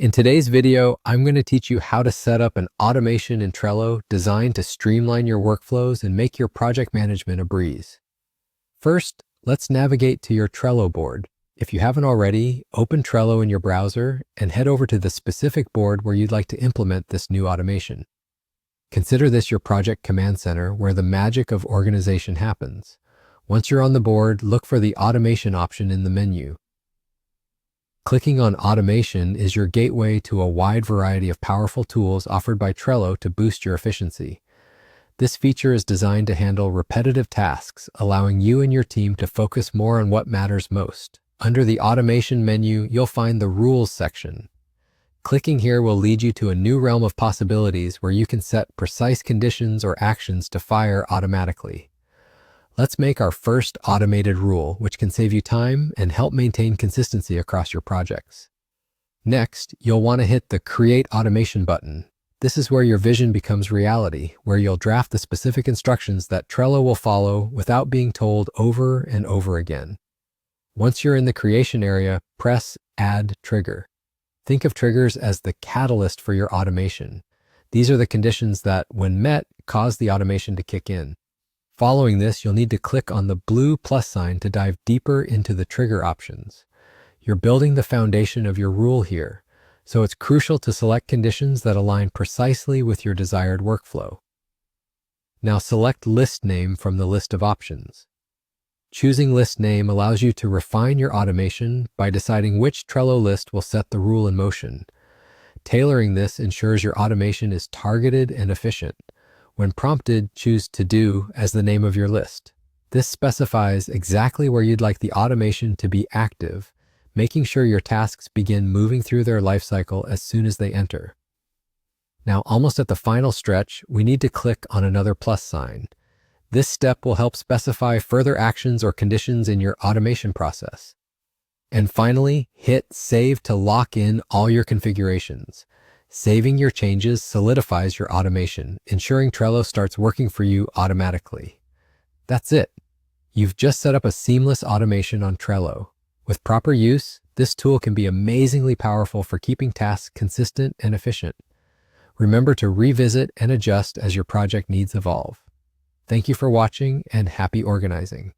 In today's video, I'm going to teach you how to set up an automation in Trello designed to streamline your workflows and make your project management a breeze. First, let's navigate to your Trello board. If you haven't already, open Trello in your browser and head over to the specific board where you'd like to implement this new automation. Consider this your project command center where the magic of organization happens. Once you're on the board, look for the automation option in the menu. Clicking on Automation is your gateway to a wide variety of powerful tools offered by Trello to boost your efficiency. This feature is designed to handle repetitive tasks, allowing you and your team to focus more on what matters most. Under the Automation menu, you'll find the Rules section. Clicking here will lead you to a new realm of possibilities where you can set precise conditions or actions to fire automatically. Let's make our first automated rule, which can save you time and help maintain consistency across your projects. Next, you'll want to hit the Create Automation button. This is where your vision becomes reality, where you'll draft the specific instructions that Trello will follow without being told over and over again. Once you're in the creation area, press Add Trigger. Think of triggers as the catalyst for your automation. These are the conditions that, when met, cause the automation to kick in. Following this, you'll need to click on the blue plus sign to dive deeper into the trigger options. You're building the foundation of your rule here, so it's crucial to select conditions that align precisely with your desired workflow. Now select List Name from the list of options. Choosing List Name allows you to refine your automation by deciding which Trello list will set the rule in motion. Tailoring this ensures your automation is targeted and efficient. When prompted, choose To Do as the name of your list. This specifies exactly where you'd like the automation to be active, making sure your tasks begin moving through their lifecycle as soon as they enter. Now, almost at the final stretch, we need to click on another plus sign. This step will help specify further actions or conditions in your automation process. And finally, hit Save to lock in all your configurations. Saving your changes solidifies your automation, ensuring Trello starts working for you automatically. That's it. You've just set up a seamless automation on Trello. With proper use, this tool can be amazingly powerful for keeping tasks consistent and efficient. Remember to revisit and adjust as your project needs evolve. Thank you for watching and happy organizing.